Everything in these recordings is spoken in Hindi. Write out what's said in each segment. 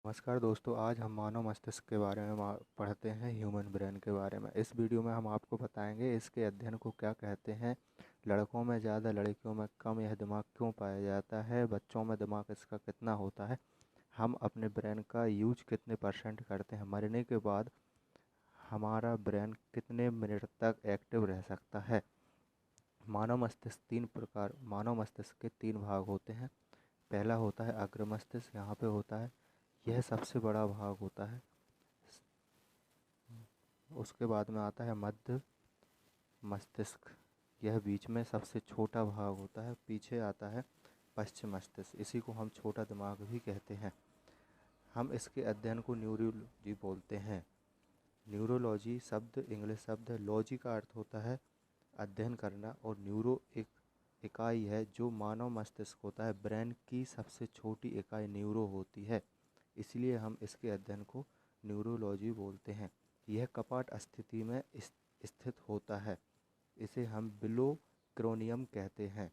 नमस्कार दोस्तों, आज हम मानव मस्तिष्क के बारे में पढ़ते हैं, ह्यूमन ब्रेन के बारे में। इस वीडियो में हम आपको बताएंगे इसके अध्ययन को क्या कहते हैं, लड़कों में ज़्यादा लड़कियों में कम यह दिमाग क्यों पाया जाता है, बच्चों में दिमाग इसका कितना होता है, हम अपने ब्रेन का यूज कितने परसेंट करते हैं, मरने के बाद हमारा ब्रेन कितने मिनट तक एक्टिव रह सकता है। मानव मस्तिष्क के तीन भाग होते हैं। पहला होता है अग्र मस्तिष्क, यहाँ पे होता है, यह सबसे बड़ा भाग होता है। उसके बाद में आता है मध्य मस्तिष्क, यह बीच में सबसे छोटा भाग होता है। पीछे आता है पश्चिम मस्तिष्क, इसी को हम छोटा दिमाग भी कहते हैं। हम इसके अध्ययन को न्यूरोलॉजी बोलते हैं। न्यूरोलॉजी शब्द इंग्लिश शब्द है, लॉजी का अर्थ होता है अध्ययन करना, और न्यूरो एक इकाई है जो मानव मस्तिष्क होता है। ब्रेन की सबसे छोटी इकाई न्यूरो होती है, इसलिए हम इसके अध्ययन को न्यूरोलॉजी बोलते हैं। यह कपाट स्थिति में स्थित होता है, इसे हम बिलो क्रोनियम कहते हैं।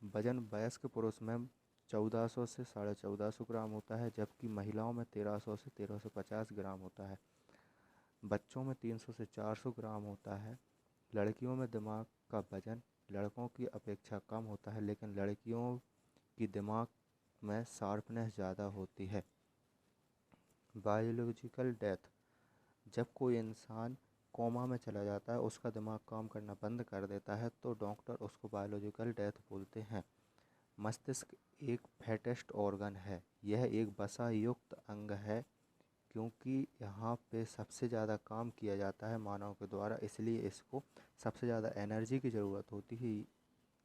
वजन वयस्क पुरुष में 1400 से 1450 ग्राम होता है, जबकि महिलाओं में 1300 से 1350 ग्राम होता है। बच्चों में 300 से 400 ग्राम होता है। लड़कियों में दिमाग का वजन लड़कों की अपेक्षा कम होता है, लेकिन लड़कियों की दिमाग में शार्पनेस ज़्यादा होती है। बायोलॉजिकल डेथ, जब कोई इंसान कोमा में चला जाता है, उसका दिमाग काम करना बंद कर देता है, तो डॉक्टर उसको बायोलॉजिकल डेथ बोलते हैं। मस्तिष्क एक फैटेस्ट ऑर्गन है, यह एक वसा युक्त अंग है, क्योंकि यहाँ पे सबसे ज़्यादा काम किया जाता है मानव के द्वारा, इसलिए इसको सबसे ज़्यादा एनर्जी की ज़रूरत होती है,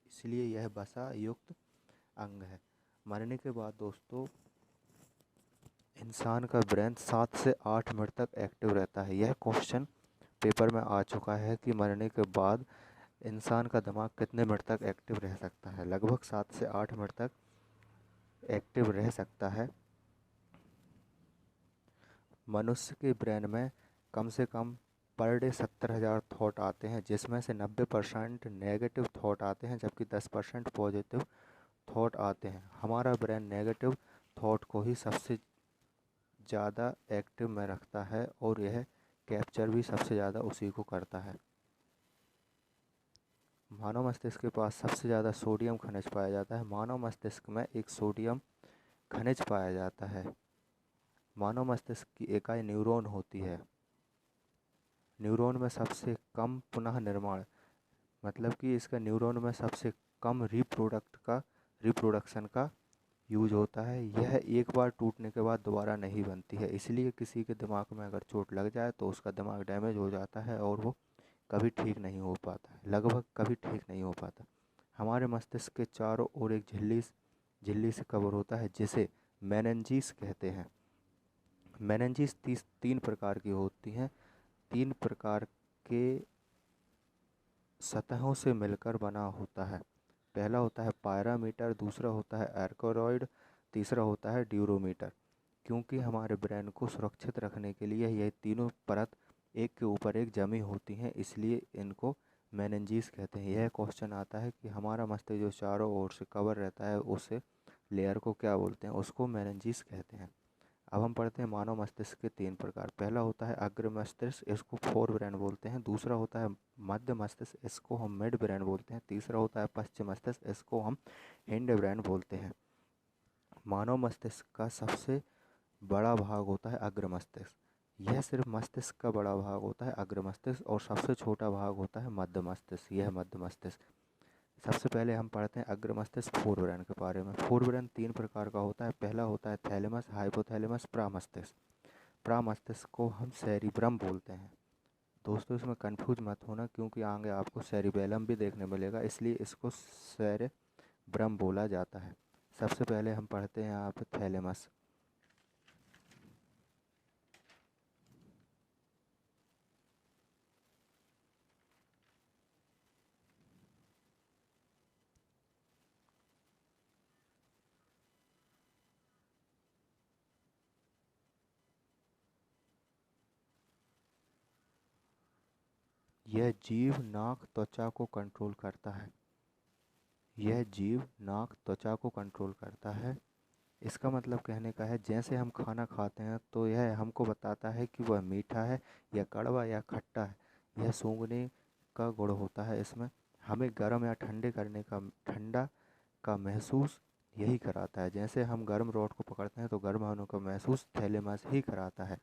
इसलिए यह वसा युक्त अंग है। मरने के बाद दोस्तों इंसान का ब्रेन 7 से 8 मिनट तक एक्टिव रहता है। यह क्वेश्चन पेपर में आ चुका है कि मरने के बाद इंसान का दिमाग कितने मिनट तक एक्टिव रह सकता है। लगभग 7 से 8 मिनट तक एक्टिव रह सकता है। मनुष्य के ब्रेन में कम से कम पर डे 70,000 थॉट आते हैं, जिसमें से 90% नेगेटिव थॉट आते हैं, जबकि 10% पॉजिटिव थॉट आते हैं। हमारा ब्रेन नेगेटिव थॉट को ही सबसे ज़्यादा एक्टिव में रखता है, और यह कैप्चर भी सबसे ज़्यादा उसी को करता है। मानव मस्तिष्क के पास सबसे ज़्यादा सोडियम खनिज पाया जाता है। मानव मस्तिष्क में एक सोडियम खनिज पाया जाता है। मानव मस्तिष्क की इकाई न्यूरॉन होती है। न्यूरॉन में सबसे कम पुनः निर्माण, मतलब कि इसका न्यूरॉन में सबसे कम रिप्रोडक्शन का यूज होता है। यह एक बार टूटने के बाद दोबारा नहीं बनती है, इसलिए किसी के दिमाग में अगर चोट लग जाए तो उसका दिमाग डैमेज हो जाता है और वो कभी ठीक नहीं हो पाता है, लगभग कभी ठीक नहीं हो पाता। हमारे मस्तिष्क के चारों ओर एक झिल्ली से कवर होता है, जिसे मेनिंजेस कहते हैं। मेनिंजेस 3 प्रकार की होती हैं। 3 प्रकार के सतहों से मिलकर बना होता है। पहला होता है पायरामीटर, दूसरा होता है आर्कोरॉइड, तीसरा होता है ड्यूरोमीटर। क्योंकि हमारे ब्रेन को सुरक्षित रखने के लिए यह तीनों परत एक के ऊपर एक जमी होती हैं, इसलिए इनको मेनिंजेस कहते हैं। यह क्वेश्चन आता है कि हमारा मस्तिष्क जो चारों ओर से कवर रहता है, उसे लेयर को क्या बोलते हैं, उसको मेनिंजेस कहते हैं। अब हम पढ़ते हैं मानव मस्तिष्क के 3 प्रकार। पहला होता है अग्र मस्तिष्क, इसको फोर ब्रेन बोलते हैं। दूसरा होता है मध्य मस्तिष्क, इसको हम मिड ब्रेन बोलते हैं। तीसरा होता है पश्चिम मस्तिष्क, इसको हम हिंड ब्रेन बोलते हैं। मानव मस्तिष्क का सबसे बड़ा भाग होता है अग्र मस्तिष्क। यह सिर्फ मस्तिष्क का बड़ा भाग होता है अग्र मस्तिष्क, और सबसे छोटा भाग होता है मध्य मस्तिष्क, यह मध्य मस्तिष्क। सबसे पहले हम पढ़ते हैं अग्र मस्तिष्क फोर ब्रेन के बारे में। फोर ब्रेन 3 प्रकार का होता है। पहला होता है थैलेमस, हाइपोथैलेमस, प्रामस्तिष्क। प्रामस्तिष्क को हम सेरिब्रम बोलते हैं। दोस्तों इसमें कंफ्यूज मत होना, क्योंकि आगे आपको सेरिबेलम भी देखने मिलेगा, इसलिए इसको सेरेब्रम बोला जाता है। सबसे पहले हम पढ़ते हैं यहाँ पे थैलेमस। यह जीभ नाक त्वचा को कंट्रोल करता है। यह जीभ नाक त्वचा को कंट्रोल करता है। इसका मतलब कहने का है जैसे हम खाना खाते हैं तो यह हमको बताता है कि वह मीठा है या कड़वा या खट्टा है। यह सूंघने का गुण होता है इसमें। हमें गर्म या ठंडा का महसूस यही कराता है। जैसे हम गर्म रॉड को पकड़ते हैं तो गर्म होने का महसूस थैलेमस ही कराता है।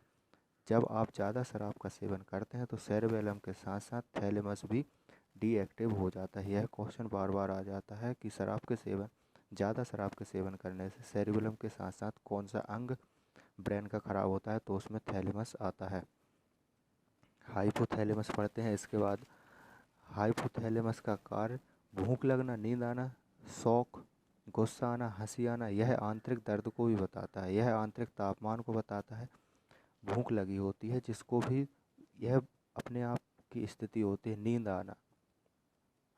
जब आप ज़्यादा शराब का सेवन करते हैं तो सेरेबेलम के साथ साथ थैलेमस भी डीएक्टिव हो जाता है। यह क्वेश्चन बार बार आ जाता है कि ज़्यादा शराब के सेवन करने से सेरेबेलम के साथ साथ कौन सा अंग ब्रेन का खराब होता है, तो उसमें थैलेमस आता है। हाइपोथैलेमस पढ़ते हैं इसके बाद। हाइपोथैलेमस का कार्य भूख लगना, नींद आना, शौक, गुस्सा आना, हंसी आना, यह आंतरिक दर्द को भी बताता है। यह आंतरिक तापमान को बताता है। भूख लगी होती है जिसको भी यह अपने आप की स्थिति होती है। नींद आना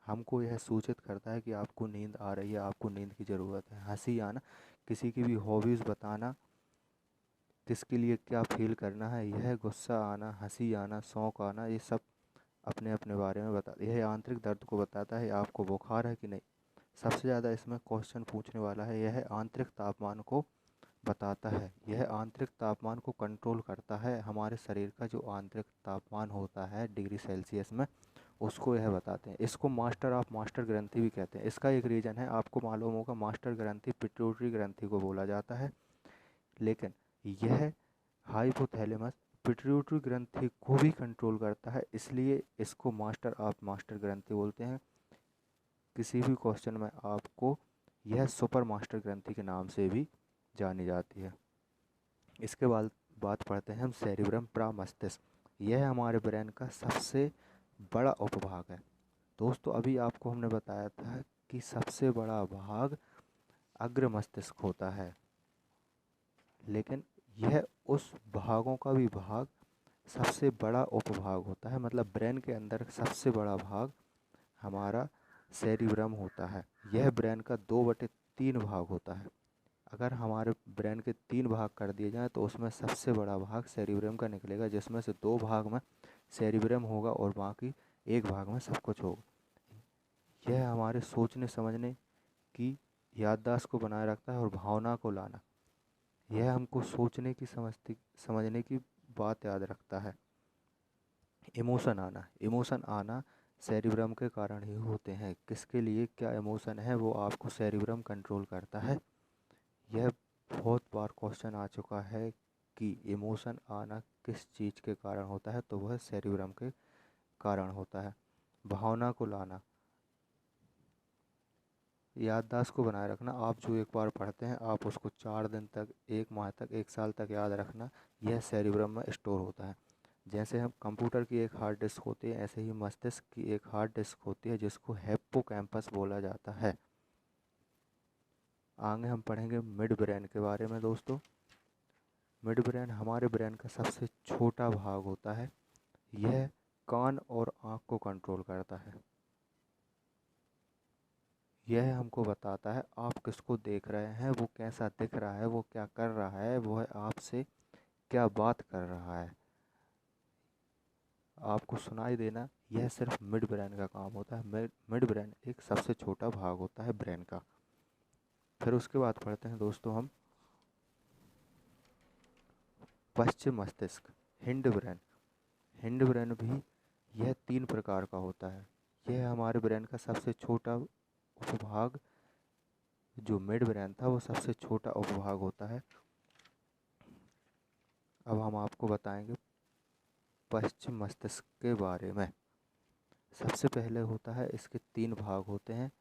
हमको यह सूचित करता है कि आपको नींद आ रही है, आपको नींद की ज़रूरत है। हंसी आना किसी की भी हॉबीज़ बताना, किसके लिए क्या फील करना है। यह गुस्सा आना, हंसी आना, शौक आना, ये सब अपने अपने बारे में यह आंतरिक दर्द को बताता है आपको बुखार है कि नहीं। सबसे ज़्यादा इसमें क्वेश्चन पूछने वाला है, यह आंतरिक तापमान को बताता है। यह आंतरिक तापमान को कंट्रोल करता है। हमारे शरीर का जो आंतरिक तापमान होता है डिग्री सेल्सियस में, उसको यह बताते हैं। इसको मास्टर ग्रंथि भी कहते हैं। इसका एक रीज़न है, आपको मालूम होगा, मास्टर ग्रंथि पिट्यूटरी ग्रंथि को बोला जाता है, लेकिन यह हाइपोथैलेमस पिट्यूटरी ग्रंथि को भी कंट्रोल करता है, इसलिए इसको मास्टर ग्रंथि बोलते हैं। किसी भी क्वेश्चन में आपको यह सुपर मास्टर ग्रंथि के नाम से भी जानी जाती है। इसके बाद बात पढ़ते हैं हम सेरिब्रम प्रामस्तिष्क। यह हमारे ब्रेन का सबसे बड़ा उपभाग है। दोस्तों अभी आपको हमने बताया था कि सबसे बड़ा भाग अग्र मस्तिष्क होता है, लेकिन यह उस भागों का भी भाग सबसे बड़ा उपभाग होता है। मतलब ब्रेन के अंदर सबसे बड़ा भाग हमारा सेरिब्रम होता है। यह ब्रेन का 2/3 भाग होता है। अगर हमारे ब्रेन के 3 भाग कर दिए जाएँ तो उसमें सबसे बड़ा भाग सेरिब्रम का निकलेगा, जिसमें से 2 भाग में सेरिब्रम होगा और बाकी 1 भाग में सब कुछ होगा। यह हमारे सोचने समझने की याददाश्त को बनाए रखता है और भावना को लाना। यह हमको सोचने की समझने की बात याद रखता है। इमोशन आना सेरिब्रम के कारण ही होते हैं। किसके लिए क्या इमोशन है वो आपको सेरिब्रम कंट्रोल करता है। यह बहुत बार क्वेश्चन आ चुका है कि इमोशन आना किस चीज़ के कारण होता है, तो वह सेरिब्रम के कारण होता है। भावना को लाना, याददाश्त को बनाए रखना। आप जो एक बार पढ़ते हैं आप उसको 4 दिन तक, 1 माह तक, 1 साल तक याद रखना, यह सेरिब्रम में स्टोर होता है। जैसे हम कंप्यूटर की एक हार्ड डिस्क होती है, ऐसे ही मस्तिष्क की एक हार्ड डिस्क होती है जिसको हिप्पोकैम्पस बोला जाता है। आगे हम पढ़ेंगे मिड ब्रेन के बारे में। दोस्तों मिड ब्रेन हमारे ब्रेन का सबसे छोटा भाग होता है। यह कान और आँख को कंट्रोल करता है। यह हमको बताता है आप किसको देख रहे हैं, वो कैसा दिख रहा है, वो क्या कर रहा है, वह आपसे क्या बात कर रहा है। आपको सुनाई देना, यह सिर्फ मिड ब्रेन का काम होता है। मिड ब्रेन एक सबसे छोटा भाग होता है ब्रेन का। फिर उसके बाद पढ़ते हैं दोस्तों हम पश्चिम मस्तिष्क, हिंड ब्रेन। हिंड ब्रेन भी यह 3 प्रकार का होता है। यह हमारे ब्रेन का सबसे छोटा उपभाग, जो मिड ब्रेन था वो सबसे छोटा उपभाग होता है। अब हम आपको बताएंगे पश्चिम मस्तिष्क के बारे में। सबसे पहले होता है, इसके 3 भाग होते हैं।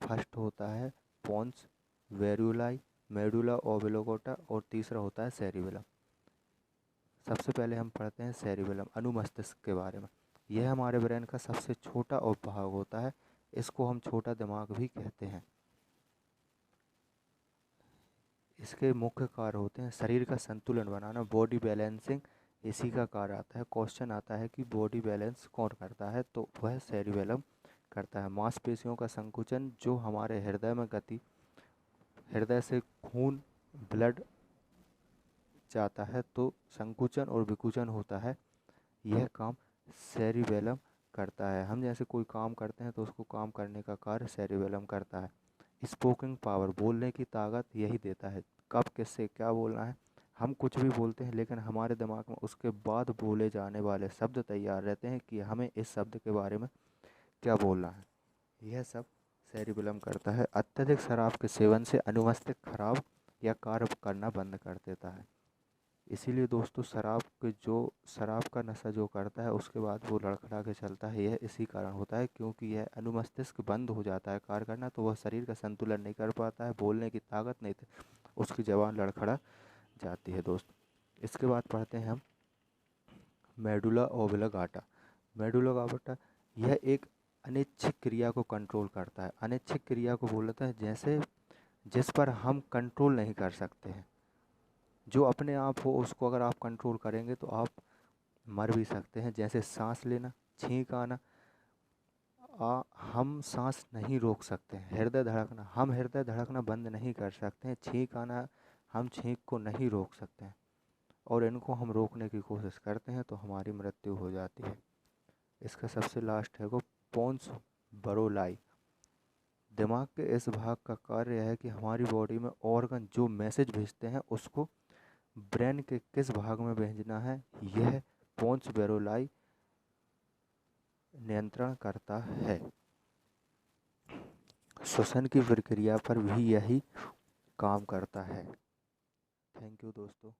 फर्स्ट होता है पोन्स वेरुलाई, मेडुला ओब्लोंगेटा, और तीसरा होता है सेरिबेलम। सबसे पहले हम पढ़ते हैं सेरिबेलम, अनुमस्तिष्क के बारे में। यह हमारे ब्रेन का सबसे छोटा उपभाग होता है। इसको हम छोटा दिमाग भी कहते हैं। इसके मुख्य कार्य होते हैं शरीर का संतुलन बनाना, बॉडी बैलेंसिंग, इसी का कार्य आता है। क्वेश्चन आता है कि बॉडी बैलेंस कौन करता है, तो वह सेरिबेलम करता है। मांसपेशियों का संकुचन, जो हमारे हृदय से खून, ब्लड जाता है तो संकुचन और विकुचन होता है, यह काम सेरिबेलम करता है। हम जैसे कोई काम करते हैं तो उसको काम करने का कार्य सेरिबेलम करता है। स्पोकिंग पावर, बोलने की ताकत यही देता है। कब किससे क्या बोलना है। हम कुछ भी बोलते हैं लेकिन हमारे दिमाग में उसके बाद बोले जाने वाले शब्द तैयार रहते हैं कि हमें इस शब्द के बारे में क्या बोलना है। यह सब सेरिबेलम करता है। अत्यधिक शराब के सेवन से अनुमस्तिष्क खराब या कार्य करना बंद कर देता है। इसीलिए दोस्तों शराब का नशा जो करता है उसके बाद वो लड़खड़ा के चलता है, यह इसी कारण होता है क्योंकि यह अनुमस्तिष्क बंद हो जाता है कार्य करना, तो वह शरीर का संतुलन नहीं कर पाता है, बोलने की ताकत नहीं, उसकी ज़बान लड़खड़ा जाती है दोस्त। इसके बाद पढ़ते हैं हम मेडुला ओब्लांगेटा। मेडुला ओब्लांगेटा यह एक अनैच्छिक क्रिया को कंट्रोल करता है। अनैच्छिक क्रिया को बोलता है जैसे जिस पर हम कंट्रोल नहीं कर सकते हैं, जो अपने आप हो उसको अगर आप कंट्रोल करेंगे तो आप मर भी सकते हैं। जैसे सांस लेना, छींक आना, हम सांस नहीं रोक सकते हैं। हृदय धड़कना, हम हृदय धड़कना बंद नहीं कर सकते हैं। छींक आना, हम छींक को नहीं रोक सकते हैं, और इनको हम रोकने की कोशिश करते हैं तो हमारी मृत्यु हो जाती है। इसका सबसे लास्ट है वो पोन्स बरोलाई। दिमाग के इस भाग का कार्य है कि हमारी बॉडी में ऑर्गन जो मैसेज भेजते हैं उसको ब्रेन के किस भाग में भेजना है, यह पोन्स बेरोलाई नियंत्रण करता है। श्वसन की प्रक्रिया पर भी यही काम करता है। थैंक यू दोस्तों।